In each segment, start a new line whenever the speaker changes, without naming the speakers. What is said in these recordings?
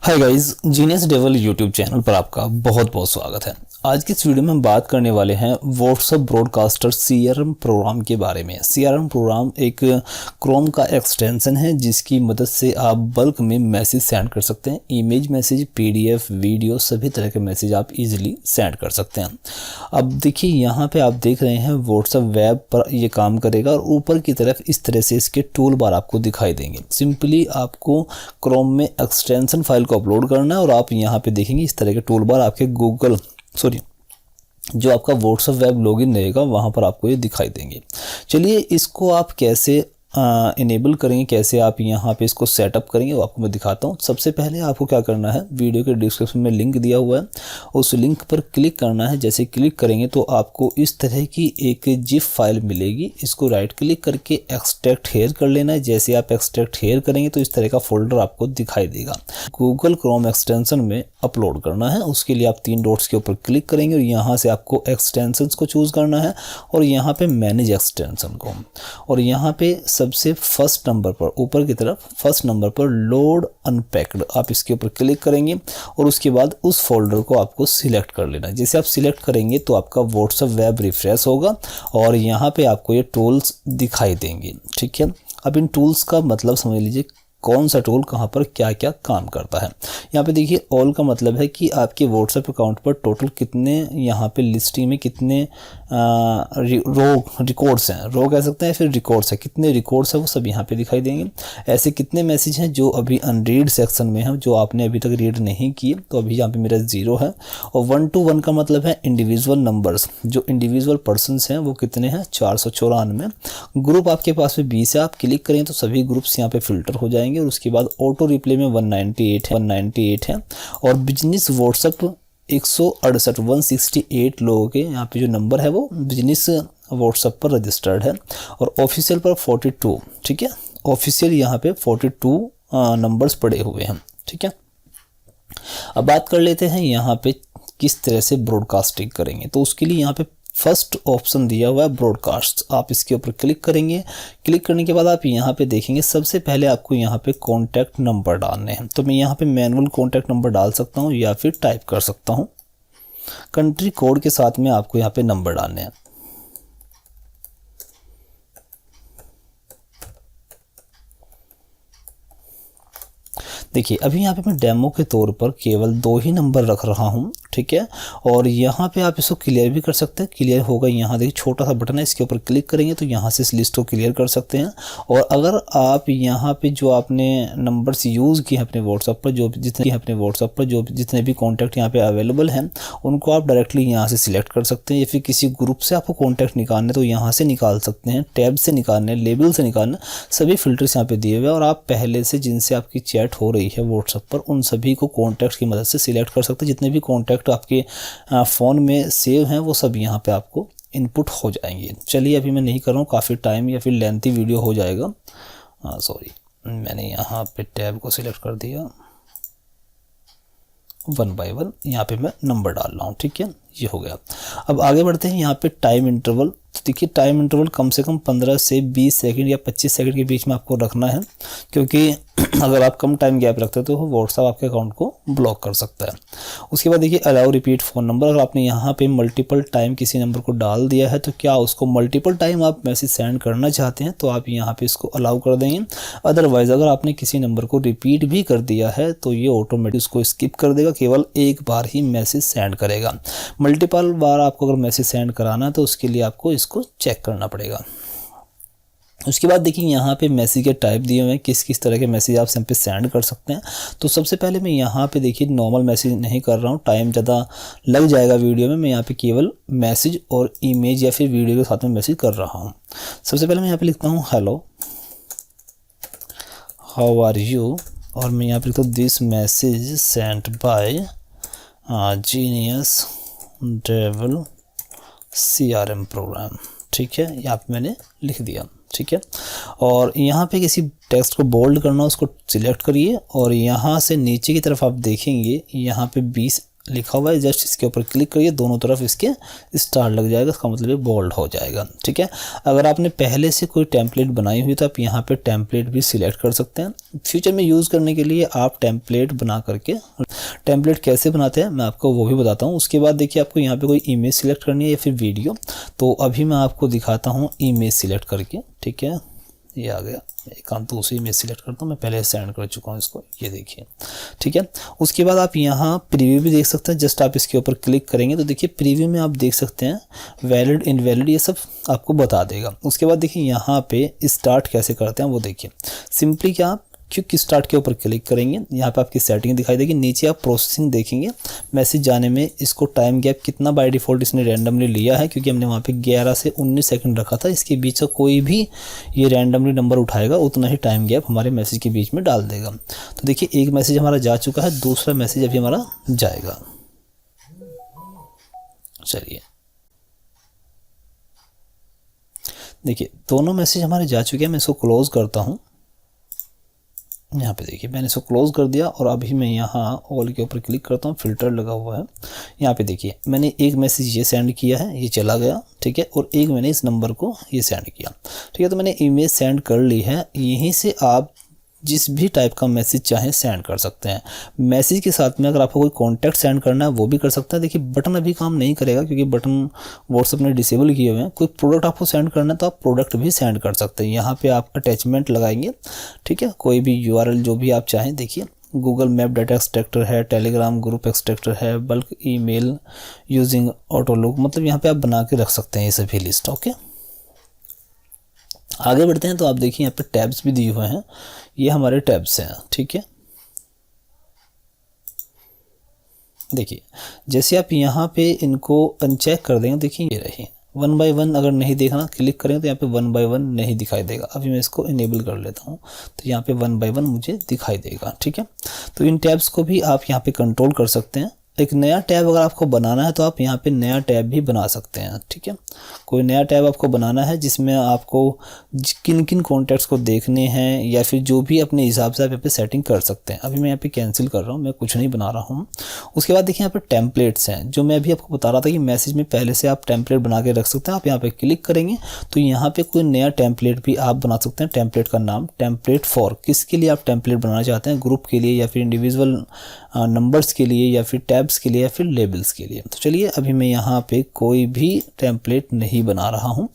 Hi guys, genius devil YouTube channel पर आपका बहुत बहुत स्वागत है। आज की इस वीडियो में हम बात करने वाले हैं व्हाट्सएप ब्रॉडकास्टर सीआरएम प्रोग्राम के बारे में। सीआरएम प्रोग्राम एक क्रोम का एक्सटेंशन है जिसकी मदद से आप बल्क में मैसेज सेंड कर सकते हैं। इमेज मैसेज, पीडीएफ, वीडियो, सभी तरह के मैसेज आप इजीली सेंड कर सकते हैं। अब देखिए यहाँ पे आप देख रहे हैं व्हाट्सएप वेब पर ये काम करेगा और ऊपर की तरफ इस तरह से इसके टूल बार आपको दिखाई देंगे। सिंपली आपको क्रोम में एक्सटेंशन फाइल को अपलोड करना है और आप यहाँ पे देखेंगे इस तरह के टूल बार आपके जो आपका व्हाट्सएप वेब लॉगिन रहेगा वहाँ पर आपको ये दिखाई देंगे। चलिए इसको आप कैसे इनेबल करेंगे, कैसे आप यहाँ पे इसको सेटअप करेंगे वो आपको मैं दिखाता हूँ। सबसे पहले आपको क्या करना है, वीडियो के डिस्क्रिप्शन में लिंक दिया हुआ है, उस लिंक पर क्लिक करना है। जैसे क्लिक करेंगे तो आपको इस तरह की एक जिप फाइल मिलेगी। इसको राइट क्लिक करके एक्सट्रैक्ट हेयर कर लेना है। जैसे आप एक्सट्रैक्ट हेयर करेंगे तो इस तरह का फोल्डर आपको दिखाई देगा। गूगल क्रोम एक्सटेंशन में अपलोड करना है। उसके लिए आप 3 डॉट्स के ऊपर क्लिक करेंगे और यहाँ से आपको एक्सटेंशंस को चूज़ करना है और यहाँ पे मैनेज एक्सटेंशन को, और यहाँ पे सबसे फर्स्ट नंबर पर ऊपर की तरफ फर्स्ट नंबर पर लोड अनपैक्ड आप इसके ऊपर क्लिक करेंगे और उसके बाद उस फोल्डर को आपको सिलेक्ट कर लेना है। जैसे आप सिलेक्ट करेंगे तो आपका व्हाट्सएप वेब रिफ्रेश होगा और यहाँ पे आपको ये टूल्स दिखाई देंगे। ठीक है, अब इन टूल्स का मतलब समझ लीजिए कौन सा टूल कहाँ पर क्या क्या काम करता है। यहाँ पे देखिए ऑल का मतलब है कि आपके व्हाट्सएप अकाउंट पर टोटल कितने यहाँ पे लिस्टिंग में कितने रिकॉर्ड्स हैं, रो कह सकते हैं, फिर रिकॉर्ड्स है, कितने रिकॉर्ड्स है वो सब यहाँ पे दिखाई देंगे। ऐसे कितने मैसेज हैं जो अभी अनरीड सेक्शन में है, जो आपने अभी तक रीड नहीं किए, तो अभी यहाँ पे मेरा 0 है। और 1 to 1 का मतलब है इंडिविजुअल नंबर्स, जो इंडिविजुअल पर्सनस हैं वो कितने हैं, 494। ग्रुप आपके पास में 20 है, आप क्लिक करें तो सभी ग्रुप्स यहाँ पे फिल्टर हो जाएंगे। और उसके बाद ऑटो रिप्ले में 198 है और बिजनेस व्हाट्सएप 168 लोगों के यहाँ पे जो नंबर है वो बिजनेस व्हाट्सएप पर रजिस्टर्ड है और ऑफिशियल पर 42। ठीक है, ऑफिशियल यहाँ पे 42 नंबर्स पड़े हुए हैं। ठीक है, अब बात कर लेते हैं यहाँ पे किस तरह से ब्रॉडकास्टिंग करेंगे। तो उसके लिए यहाँ पे फर्स्ट ऑप्शन दिया हुआ है ब्रॉडकास्ट, आप इसके ऊपर क्लिक करेंगे। क्लिक करने के बाद आप यहाँ पे देखेंगे सबसे पहले आपको यहाँ पे कॉन्टैक्ट नंबर डालने हैं। तो मैं यहाँ पे मैनुअल कॉन्टैक्ट नंबर डाल सकता हूँ या फिर टाइप कर सकता हूँ। कंट्री कोड के साथ में आपको यहाँ पे नंबर डालने हैं। देखिए अभी यहाँ पे मैं डेमो के तौर पर केवल 2 ही नंबर रख रहा हूँ। ठीक है, और यहाँ पे आप इसको क्लियर भी कर सकते हैं। क्लियर होगा, यहाँ देखिए छोटा सा बटन है, इसके ऊपर क्लिक करेंगे तो यहाँ से इस लिस्ट को क्लियर कर सकते हैं। और अगर आप यहाँ पे जो आपने नंबर्स यूज़ किए हैं अपने व्हाट्सएप पर जो जितने भी कॉन्टैक्ट यहाँ पे अवेलेबल हैं उनको आप डायरेक्टली यहाँ से सिलेक्ट कर सकते हैं, या फिर किसी ग्रुप से आपको कॉन्टैक्ट निकालने तो यहाँ से निकाल सकते हैं, टैब से निकालने, लेबल से निकालने, सभी फिल्टर्स यहाँ पे दिए हुए हैं। और आप पहले से जिनसे आपकी चैट हो रही है व्हाट्सएप पर उन सभी को कॉन्टैक्ट की मदद से सिलेक्ट कर सकते हैं। जितने भी कॉन्टैक्ट आपके फ़ोन में सेव हैं वो सब यहाँ पे आपको इनपुट हो जाएंगे। चलिए अभी मैं नहीं कर रहा हूँ, काफ़ी टाइम या फिर लेंथी वीडियो हो जाएगा। सॉरी, मैंने यहाँ पे टैब को सिलेक्ट कर दिया। 1 by 1 यहाँ पे मैं नंबर डाल रहा हूँ। ठीक है, ये हो गया। अब आगे बढ़ते हैं। यहाँ पे टाइम इंटरवल, तो देखिए टाइम इंटरवल कम से कम 15 से 20 सेकंड या 25 सेकंड के बीच में आपको रखना है, क्योंकि अगर आप कम टाइम गैप रखते हैं तो व्हाट्सएप आपके अकाउंट को ब्लॉक कर सकता है। उसके बाद देखिए अलाउ रिपीट फ़ोन नंबर, अगर आपने यहाँ पे मल्टीपल टाइम किसी नंबर को डाल दिया है तो क्या उसको मल्टीपल टाइम आप मैसेज सेंड करना चाहते हैं तो आप यहाँ पे इसको अलाउ कर देंगे। अदरवाइज़ अगर आपने किसी नंबर को रिपीट भी कर दिया है तो ये ऑटोमेटिक उसको स्किप कर देगा, केवल एक बार ही मैसेज सेंड करेगा। मल्टीपल बार आपको अगर मैसेज सेंड कराना है तो उसके लिए आपको इसको चेक करना पड़ेगा। उसके बाद देखिए यहाँ पे मैसेज के टाइप दिए हुए हैं, किस किस तरह के मैसेज आप पे सेंड कर सकते हैं। तो सबसे पहले मैं यहाँ पे देखिए नॉर्मल मैसेज नहीं कर रहा हूँ, टाइम ज़्यादा लग जाएगा वीडियो में। मैं यहाँ पे केवल मैसेज और इमेज या फिर वीडियो के साथ में मैसेज कर रहा हूँ। सबसे पहले मैं यहाँ पे लिखता हूँ हेलो, हाउ आर यू, और मैं यहाँ पे लिखता हूँ this message sent by genius डेवल CRM प्रोग्राम। ठीक है, यहाँ पे मैंने लिख दिया। ठीक है, और यहाँ पे किसी टेक्स्ट को बोल्ड करना, उसको सिलेक्ट करिए और यहाँ से नीचे की तरफ आप देखेंगे यहाँ पे 20 लिखा हुआ है, जस्ट इसके ऊपर क्लिक करिए, दोनों तरफ इसके स्टार लग जाएगा, इसका मतलब ये बोल्ड हो जाएगा। ठीक है, अगर आपने पहले से कोई टेम्पलेट बनाई हुई तो आप यहाँ पे टेम्पलेट भी सिलेक्ट कर सकते हैं। फ्यूचर में यूज़ करने के लिए आप टेम्पलेट बना करके, टेम्पलेट कैसे बनाते हैं मैं आपको वो भी बताता हूँ। उसके बाद देखिए आपको यहाँ पे कोई इमेज सिलेक्ट करनी है या फिर वीडियो, तो अभी मैं आपको दिखाता हूँ इमेज सिलेक्ट करके। ठीक है, ये आ गया, एक काम तो उसी इमेज सिलेक्ट करता हूँ, मैं पहले सेंड कर चुका हूँ इसको, ये देखिए। ठीक है, उसके बाद आप यहाँ प्रीव्यू भी देख सकते हैं, जस्ट आप इसके ऊपर क्लिक करेंगे तो देखिए प्रीव्यू में आप देख सकते हैं वैलिड इनवैलिड ये सब आपको बता देगा। उसके बाद देखिए यहाँ पे स्टार्ट कैसे करते हैं वो देखिए, सिंपली क्या आप क्विक स्टार्ट के ऊपर क्लिक करेंगे, यहाँ पे आपकी सेटिंग दिखाई देगी, नीचे आप प्रोसेसिंग देखेंगे, मैसेज जाने में इसको टाइम गैप कितना बाय डिफ़ॉल्ट इसने रैंडमली लिया है, क्योंकि हमने वहाँ पे 11 से 19 सेकंड रखा था, इसके बीच का कोई भी ये रैंडमली नंबर उठाएगा उतना ही टाइम गैप हमारे मैसेज के बीच में डाल देगा। तो देखिए एक मैसेज हमारा जा चुका है, दूसरा मैसेज अभी हमारा जाएगा। चलिए देखिए दोनों मैसेज हमारे जा चुके हैं, मैं इसको क्लोज़ करता हूँ। यहाँ पे देखिए मैंने इसको क्लोज़ कर दिया और अभी मैं यहाँ ऑल के ऊपर क्लिक करता हूँ, फिल्टर लगा हुआ है। यहाँ पे देखिए मैंने एक मैसेज ये सेंड किया है, ये चला गया। ठीक है, और एक मैंने इस नंबर को ये सेंड किया। ठीक है, तो मैंने इमेज सेंड कर ली है। यहीं से आप जिस भी टाइप का मैसेज चाहें सेंड कर सकते हैं। मैसेज के साथ में अगर आपको कोई कॉन्टैक्ट सेंड करना है वो भी कर सकते हैं। देखिए बटन अभी काम नहीं करेगा क्योंकि बटन व्हाट्सएप ने डिसेबल किए हुए हैं। कोई प्रोडक्ट आपको सेंड करना है तो आप प्रोडक्ट भी सेंड कर सकते हैं। यहाँ पे आप अटैचमेंट लगाएंगे। ठीक है, कोई भी URL जो भी आप चाहें, देखिए गूगल मैप डाटा एक्सट्रैक्टर है, टेलीग्राम ग्रुप एक्सट्रैक्टर है, बल्क ईमेल यूजिंग ऑटोलॉग, मतलब यहाँ पे आप बना के रख सकते हैं ये सभी लिस्ट। ओके, आगे बढ़ते हैं तो आप देखिए यहाँ पे टैब्स भी दिए हुए हैं, ये हमारे टैब्स हैं। ठीक है, देखिए जैसे आप यहाँ पे इनको अनचेक कर देंगे, देखिए ये रही 1 बाय 1, अगर नहीं देखना क्लिक करें तो यहाँ पे 1 बाय 1 नहीं दिखाई देगा। अभी मैं इसको इनेबल कर लेता हूँ तो यहाँ पे 1 बाय 1 मुझे दिखाई देगा। ठीक है, तो इन टैब्स को भी आप यहाँ पे कंट्रोल कर सकते हैं। एक नया टैब अगर आपको बनाना है तो आप यहाँ पे नया टैब भी बना सकते हैं। ठीक है, कोई नया टैब आपको बनाना है जिसमें आपको किन किन कॉन्टैक्ट्स को देखने हैं या फिर जो भी अपने हिसाब से आप यहाँ पे सेटिंग कर सकते हैं। अभी मैं यहाँ पे कैंसिल कर रहा हूँ, मैं कुछ नहीं बना रहा हूँ। उसके बाद देखिए यहाँ पे टेम्पलेट्स हैं, जो मैं अभी आपको बता रहा था कि मैसेज में पहले से आप टेम्पलेट बना के रख सकते हैं। आप यहाँ पे क्लिक करेंगे तो यहाँ पे कोई नया टेम्पलेट भी आप बना सकते हैं। टेम्पलेट का नाम टेम्पलेट फॉर, किसके लिए आप टेम्पलेट बनाना चाहते हैं, ग्रुप के लिए या फिर इंडिविजुअल नंबर्स के लिए या फिर टैब्स के लिए या फिर लेबल्स के लिए। तो चलिए अभी मैं यहाँ पे कोई भी टेम्पलेट नहीं बना रहा हूँ।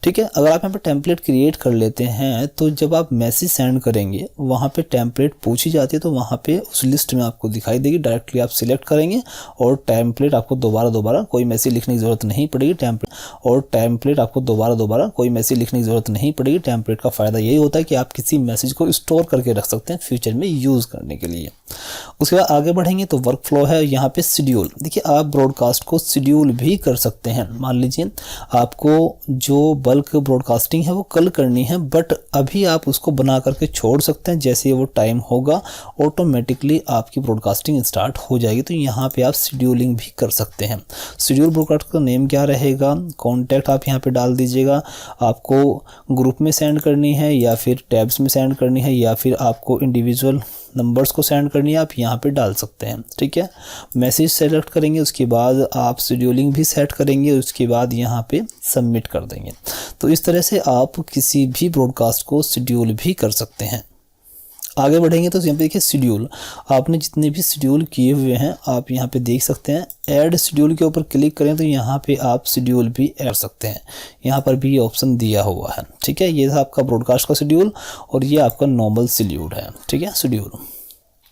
ठीक है, अगर आप यहाँ पे टेम्पलेट क्रिएट कर लेते हैं तो जब आप मैसेज सेंड करेंगे वहाँ पे टेम्पलेट पूछी जाती है तो वहाँ पे उस लिस्ट में आपको दिखाई देगी। डायरेक्टली आप सिलेक्ट करेंगे और टेम्पलेट आपको दोबारा कोई मैसेज लिखने की ज़रूरत नहीं पड़ेगी। टेम्पलेट आपको दोबारा कोई मैसेज लिखने की ज़रूरत नहीं पड़ेगी। टेम्पलेट का फ़ायदा यही होता है कि आप किसी मैसेज को स्टोर करके रख सकते हैं फ्यूचर में यूज़ करने के लिए। उसके बाद आगे बढ़ेंगे तो वर्क फ्लो है यहाँ पे शेड्यूल। देखिए आप ब्रॉडकास्ट को शेड्यूल भी कर सकते हैं। मान लीजिए आपको जो बल्क ब्रॉडकास्टिंग है वो कल करनी है, बट अभी आप उसको बना करके छोड़ सकते हैं। जैसे वो टाइम होगा ऑटोमेटिकली आपकी ब्रॉडकास्टिंग स्टार्ट हो जाएगी। तो यहाँ पे आप शेड्यूलिंग भी कर सकते हैं। शेड्यूल ब्रॉडकास्ट का नेम क्या रहेगा, कॉन्टैक्ट आप यहाँ पे डाल दीजिएगा। आपको ग्रुप में सेंड करनी है या फिर टैब्स में सेंड करनी है या फिर आपको इंडिविजुअल नंबर्स को सेंड करनी है, आप यहाँ पे डाल सकते हैं। ठीक है, मैसेज सेलेक्ट करेंगे, उसके बाद आप शेड्यूलिंग भी सेट करेंगे, उसके बाद यहाँ पे सबमिट कर देंगे। तो इस तरह से आप किसी भी ब्रॉडकास्ट को शेड्यूल भी कर सकते हैं। आगे बढ़ेंगे तो यहाँ पे देखिए शेड्यूल, आपने जितने भी शेड्यूल किए हुए हैं आप यहाँ पे देख सकते हैं। ऐड शेड्यूल के ऊपर क्लिक करें तो यहाँ पे आप शेड्यूल भी ऐड कर सकते हैं। यहाँ पर भी ये ऑप्शन दिया हुआ है। ठीक है, ये था आपका ब्रॉडकास्ट का शेड्यूल और ये आपका नॉर्मल शेड्यूल है। ठीक है, शेड्यूल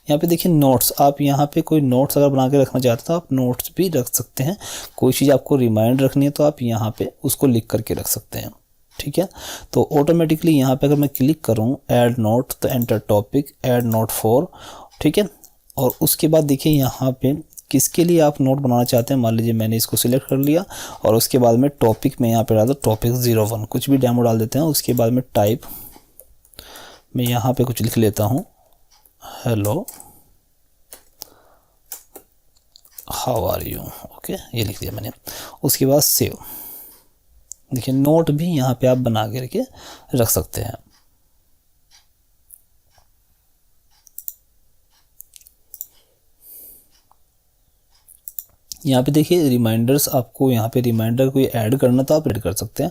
यहाँ पे देखिए नोट्स, आप यहाँ पे कोई नोट्स अगर बना के रखना चाहते हैं तो आप नोट्स भी रख सकते हैं। कोई चीज़ आपको रिमाइंड रखनी है तो आप यहाँ पे उसको लिख करके रख सकते हैं। ठीक है, तो ऑटोमेटिकली यहाँ पे अगर मैं क्लिक करूँ ऐड नोट तो enter topic add note for. ठीक है, और उसके बाद देखिए यहाँ पे किसके लिए आप नोट बनाना चाहते हैं। मान लीजिए मैंने इसको सिलेक्ट कर लिया और उसके बाद में टॉपिक में यहाँ पे डाल दो टॉपिक 01, कुछ भी डेमो डाल देते हैं। उसके बाद में टाइप मैं यहाँ पे कुछ लिख लेता हूँ, hello how are you. Okay, ये लिख दिया मैंने। उसके बाद सेव। देखिए नोट भी यहाँ पे आप बना के रख सकते हैं। यहाँ पे देखिए रिमाइंडर्स, आपको यहाँ पे रिमाइंडर कोई ऐड करना तो आप ऐड कर सकते हैं।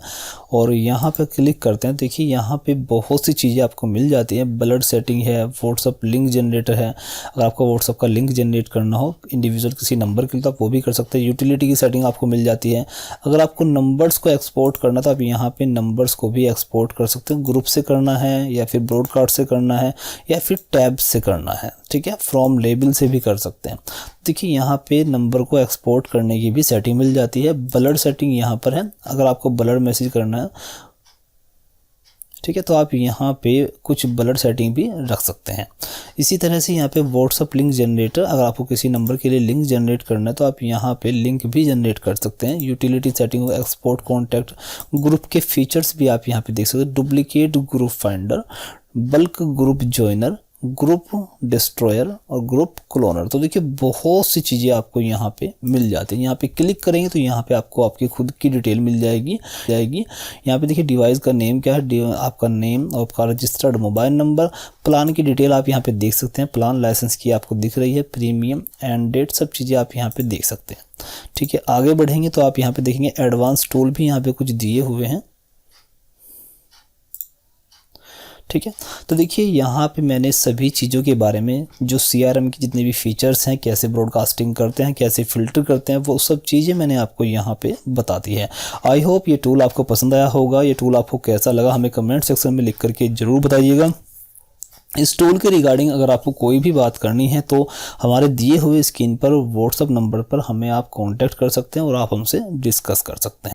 और यहाँ पे क्लिक करते हैं, देखिए यहाँ पे बहुत सी चीज़ें आपको मिल जाती हैं। ब्लड सेटिंग है, व्हाट्सअप लिंक जनरेटर है, अगर आपको व्हाट्सअप का लिंक जनरेट करना हो इंडिविजुअल किसी नंबर के लिए तो आप वो भी कर सकते हैं। यूटिलिटी की सेटिंग आपको मिल जाती है। अगर आपको नंबर्स को एक्सपोर्ट करना तो आप यहाँ पर नंबर्स को भी एक्सपोर्ट कर सकते हैं। ग्रुप से करना है या फिर ब्रॉडकास्ट से करना है या फिर टैब से करना है, ठीक है। फ्रॉम लेबल से भी कर सकते हैं। देखिए यहाँ पे नंबर को एक्सपोर्ट करने की भी सेटिंग मिल जाती है। ब्लड सेटिंग यहाँ पर है, अगर आपको ब्लड मैसेज करना है, ठीक है, तो आप यहाँ पे कुछ ब्लड सेटिंग भी रख सकते हैं। इसी तरह से यहाँ पे व्हाट्सअप लिंक जनरेटर, अगर आपको किसी नंबर के लिए लिंक जनरेट करना है तो आप यहाँ पे लिंक भी जनरेट कर सकते हैं। Utility setting, export contact, group के फीचर्स भी आप यहाँ पे देख सकते हैं। Duplicate group finder, bulk group joiner, group destroyer और ग्रुप क्लोनर। तो देखिए बहुत सी चीज़ें आपको यहाँ पे मिल जाती हैं। यहाँ पे क्लिक करेंगे तो यहाँ पे आपको आपकी खुद की डिटेल मिल जाएगी। यहाँ पे देखिए डिवाइस का नेम क्या है, आपका नेम और आपका रजिस्टर्ड मोबाइल नंबर, प्लान की डिटेल आप यहाँ पे देख सकते हैं। प्लान लाइसेंस की आपको दिख रही है, प्रीमियम एंड डेट, सब चीज़ें आप यहाँ पे देख सकते हैं, ठीक है। आगे बढ़ेंगे तो आप यहाँ पे देखेंगे एडवांस टूल भी यहाँ पे कुछ दिए हुए हैं, ठीक है। तो देखिए यहाँ पे मैंने सभी चीज़ों के बारे में, जो CRM के जितने भी फीचर्स हैं, कैसे ब्रॉडकास्टिंग करते हैं, कैसे फ़िल्टर करते हैं, वो सब चीज़ें मैंने आपको यहाँ पे बता दी है। आई होप ये टूल आपको पसंद आया होगा। ये टूल आपको कैसा लगा हमें कमेंट सेक्शन में लिख करके ज़रूर बताइएगा। इस टूल के रिगार्डिंग अगर आपको कोई भी बात करनी है तो हमारे दिए हुए स्क्रीन पर व्हाट्सअप नंबर पर हमें आप कॉन्टैक्ट कर सकते हैं और आप हमसे डिस्कस कर सकते हैं।